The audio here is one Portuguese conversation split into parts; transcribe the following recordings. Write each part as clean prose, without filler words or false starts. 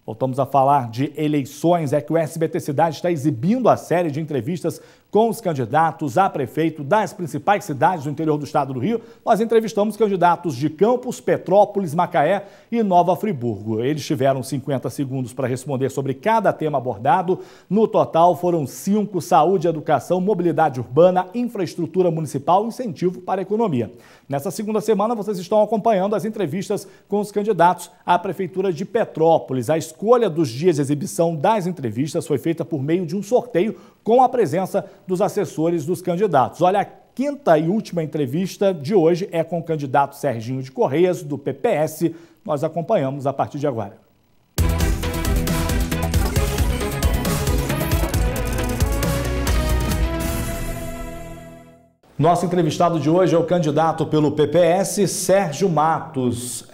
Voltamos a falar de eleições. É que o SBT Cidade está exibindo a série de entrevistas com os candidatos a prefeito das principais cidades do interior do estado do Rio. Nós entrevistamos candidatos de Campos, Petrópolis, Macaé e Nova Friburgo. Eles tiveram 50 segundos para responder sobre cada tema abordado. No total foram 5: saúde, educação, mobilidade urbana, infraestrutura municipal e incentivo para a economia. Nessa segunda semana, vocês estão acompanhando as entrevistas com os candidatos à Prefeitura de Petrópolis. A escolha dos dias de exibição das entrevistas foi feita por meio de um sorteio com a presença dos assessores dos candidatos. Olha, a quinta e última entrevista de hoje é com o candidato Serginho de Correias, do PPS. Nós acompanhamos a partir de agora. Nosso entrevistado de hoje é o candidato pelo PPS, Sérgio Matos.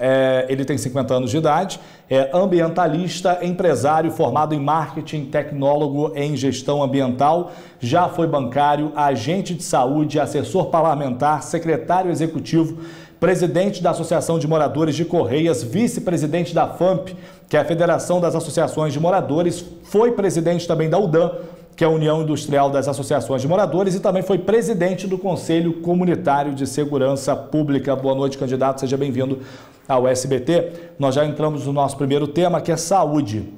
Ele tem 50 anos de idade, é ambientalista, empresário formado em marketing, tecnólogo em gestão ambiental, já foi bancário, agente de saúde, assessor parlamentar, secretário executivo, presidente da Associação de Moradores de Correias, vice-presidente da FAMP, que é a Federação das Associações de Moradores, foi presidente também da UDAM, que é a União Industrial das Associações de Moradores, e também foi presidente do Conselho Comunitário de Segurança Pública. Boa noite, candidato, seja bem-vindo ao SBT. Nós já entramos no nosso primeiro tema, que é saúde.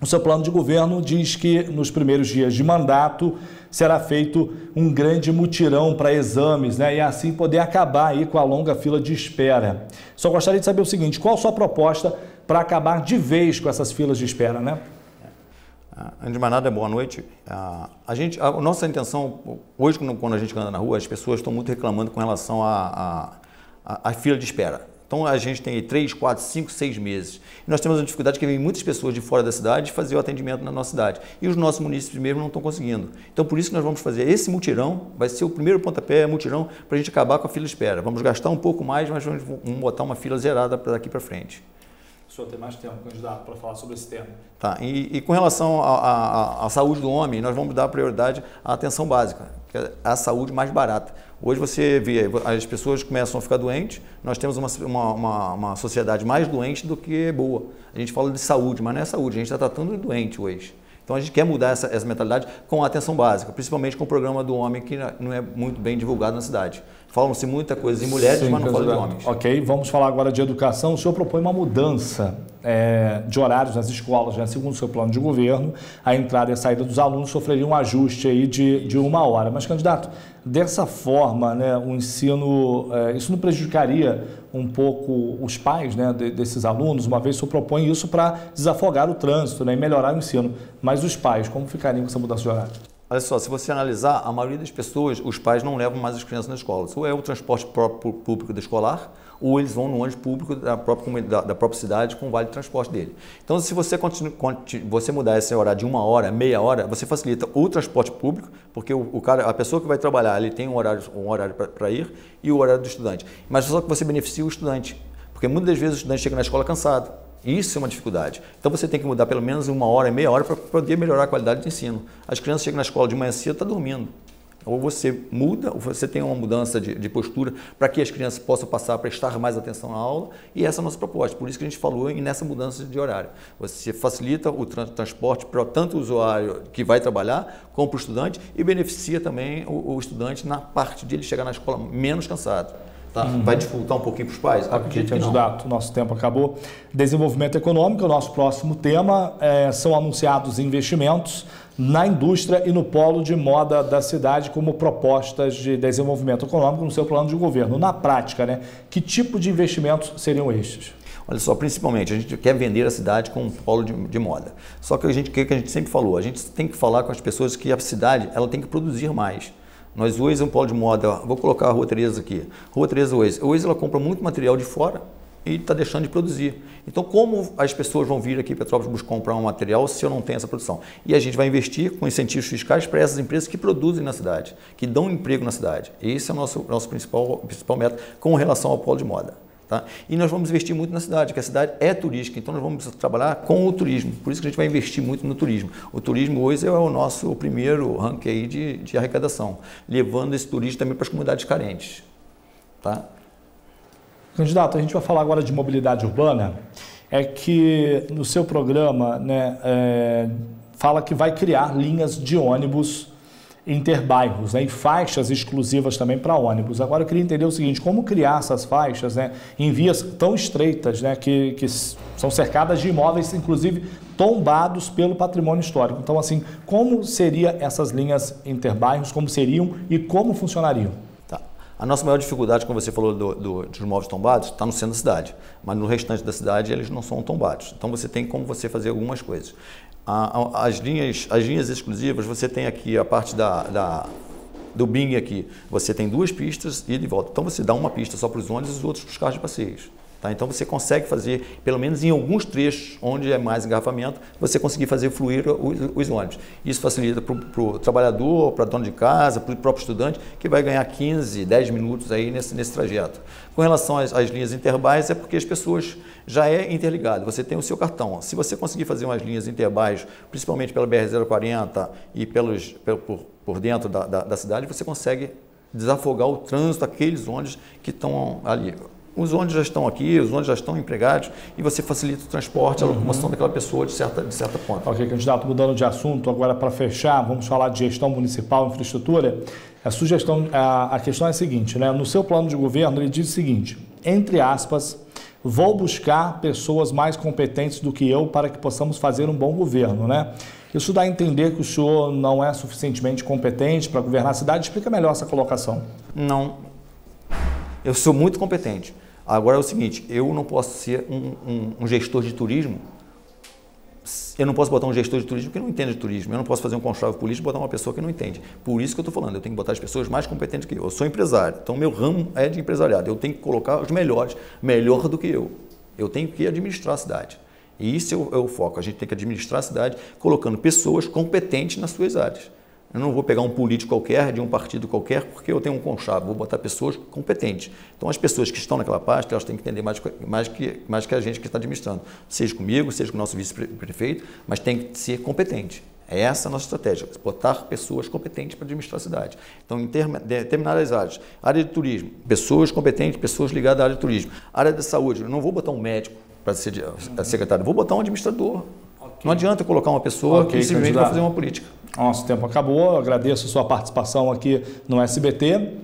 O seu plano de governo diz que nos primeiros dias de mandato será feito um grande mutirão para exames, né? E assim poder acabar aí com a longa fila de espera. Só gostaria de saber o seguinte: qual a sua proposta para acabar de vez com essas filas de espera, né? Antes de mais nada, boa noite. A nossa intenção, hoje quando a gente anda na rua, as pessoas estão muito reclamando com relação à fila de espera. Então a gente tem 3, 4, 5, 6 meses. E nós temos uma dificuldade que vem muitas pessoas de fora da cidade fazer o atendimento na nossa cidade. E os nossos municípios mesmo não estão conseguindo. Então por isso que nós vamos fazer esse mutirão, vai ser o primeiro pontapé, mutirão, para a gente acabar com a fila de espera. Vamos gastar um pouco mais, mas vamos botar uma fila zerada para daqui para frente. O senhor tem mais tempo, candidato, para falar sobre esse tema. Tá, e com relação à saúde do homem, nós vamos dar prioridade à atenção básica, que é a saúde mais barata. Hoje você vê, as pessoas começam a ficar doentes, nós temos uma sociedade mais doente do que boa. A gente fala de saúde, mas não é saúde, a gente está tratando de doente hoje. Então a gente quer mudar essa mentalidade com a atenção básica, principalmente com o programa do homem, que não é muito bem divulgado na cidade. Falam-se muita coisa em mulheres, sim, mas não falam de homens. Ok, vamos falar agora de educação. O senhor propõe uma mudança de horários nas escolas, né? Segundo o seu plano de governo, a entrada e a saída dos alunos sofreriam um ajuste aí de 1 hora. Mas, candidato, dessa forma, né, o ensino, isso não prejudicaria um pouco os pais, né, desses alunos? Uma vez o senhor propõe isso para desafogar o trânsito, né, e melhorar o ensino. Mas os pais, como ficariam com essa mudança de horário? Olha só, se você analisar, a maioria das pessoas, os pais não levam mais as crianças nas escolas. Ou é o transporte próprio público da escolar, ou eles vão no ônibus público da própria cidade com o vale de transporte dele. Então, se você mudar esse horário de 1 hora, meia hora, você facilita o transporte público, porque a pessoa que vai trabalhar, ele tem um horário para ir e o horário do estudante. Mas só que você beneficia o estudante, porque muitas das vezes o estudante chega na escola cansado. Isso é uma dificuldade. Então você tem que mudar pelo menos 1 hora, meia hora para poder melhorar a qualidade do ensino. As crianças chegam na escola de manhã cedo e estão dormindo. Ou você muda, ou você tem uma mudança de postura para que as crianças possam passar a prestar mais atenção na aula, e essa é a nossa proposta. Por isso que a gente falou nessa mudança de horário. Você facilita o transporte para tanto o usuário que vai trabalhar, como para o estudante, e beneficia também o estudante na parte de ele chegar na escola menos cansado. Tá? Vai dificultar um pouquinho para os pais? Ok, candidato, nosso tempo acabou. Desenvolvimento econômico, o nosso próximo tema. São anunciados investimentos na indústria e no polo de moda da cidade como propostas de desenvolvimento econômico no seu plano de governo. Na prática, né, que tipo de investimentos seriam estes? Olha só, principalmente, a gente quer vender a cidade com um polo de moda. Só que o que a gente sempre falou, a gente tem que falar com as pessoas que a cidade ela tem que produzir mais. Nós hoje, um polo de moda, vou colocar a Rua Tereza aqui. Rua Tereza hoje ela compra muito material de fora e está deixando de produzir. Então, como as pessoas vão vir aqui em Petrópolis buscar comprar um material se eu não tenho essa produção? E a gente vai investir com incentivos fiscais para essas empresas que produzem na cidade, que dão emprego na cidade. Esse é o nosso principal método com relação ao polo de moda. Tá? E nós vamos investir muito na cidade, porque a cidade é turística, então nós vamos trabalhar com o turismo. Por isso que a gente vai investir muito no turismo. O turismo hoje é o nosso primeiro ranking aí de arrecadação, levando esse turismo também para as comunidades carentes. Tá? Candidato, a gente vai falar agora de mobilidade urbana. é que no seu programa, né, fala que vai criar linhas de ônibus interbairros, né, e faixas exclusivas também para ônibus. Agora eu queria entender o seguinte, como criar essas faixas, né, em vias tão estreitas, né, que são cercadas de imóveis, inclusive tombados pelo patrimônio histórico. Então, assim, como seriam essas linhas interbairros, como seriam e como funcionariam? Tá. A nossa maior dificuldade, como você falou dos imóveis tombados, está no centro da cidade, mas no restante da cidade eles não são tombados. Então você tem como você fazer algumas coisas. As linhas exclusivas, você tem aqui a parte do Bing aqui, você tem 2 pistas e de volta. Então você dá uma pista só para os ônibus e os outros para os carros de passeios. Tá? Então você consegue fazer, pelo menos em alguns trechos onde é mais engarrafamento, você conseguir fazer fluir os ônibus. Isso facilita para o trabalhador, para o dono de casa, para o próprio estudante, que vai ganhar 15, 10 minutos aí nesse trajeto. Com relação às linhas interbairros, é porque as pessoas já é interligado. Você tem o seu cartão. Se você conseguir fazer umas linhas interbairros, principalmente pela BR-040 e por dentro da cidade, você consegue desafogar o trânsito daqueles ônibus que estão ali. Os ônibus já estão aqui, os ônibus já estão empregados e você facilita o transporte, a locomoção daquela pessoa de certa ponta. Ok, candidato, mudando de assunto, agora para fechar, vamos falar de gestão municipal, infraestrutura. A questão é a seguinte, né? No seu plano de governo ele diz o seguinte, entre aspas, vou buscar pessoas mais competentes do que eu para que possamos fazer um bom governo, né? Isso dá a entender que o senhor não é suficientemente competente para governar a cidade? Explica melhor essa colocação. Não, eu sou muito competente. Agora é o seguinte, eu não posso ser um gestor de turismo, eu não posso botar um gestor de turismo que não entende de turismo, eu não posso fazer um conchavo político e botar uma pessoa que não entende. Por isso que eu estou falando, eu tenho que botar as pessoas mais competentes que eu. Eu sou empresário, então meu ramo é de empresariado, eu tenho que colocar os melhores, melhor do que eu. Eu tenho que administrar a cidade. E isso é o foco, a gente tem que administrar a cidade colocando pessoas competentes nas suas áreas. Eu não vou pegar um político qualquer, de um partido qualquer, porque eu tenho um conchavo, vou botar pessoas competentes. Então, as pessoas que estão naquela pasta, elas têm que entender mais que a gente que está administrando. Seja comigo, seja com o nosso vice-prefeito, mas tem que ser competente. É essa a nossa estratégia, botar pessoas competentes para administrar a cidade. Então, em determinadas áreas, área de turismo, pessoas competentes, pessoas ligadas à área de turismo. Área da saúde, eu não vou botar um médico para ser secretário, vou botar um administrador. Okay. Não adianta eu colocar uma pessoa que simplesmente vai fazer uma política. Nosso tempo acabou, agradeço a sua participação aqui no SBT.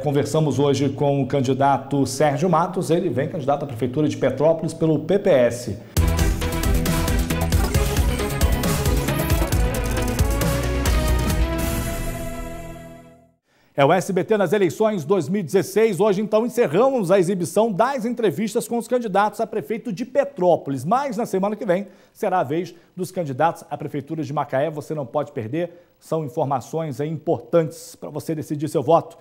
Conversamos hoje com o candidato Sérgio Matos, ele vem candidato à Prefeitura de Petrópolis pelo PPS. É o SBT nas eleições 2016. Hoje, então, encerramos a exibição das entrevistas com os candidatos a prefeito de Petrópolis. Mas, na semana que vem, será a vez dos candidatos à Prefeitura de Macaé. Você não pode perder. São informações importantes para você decidir seu voto.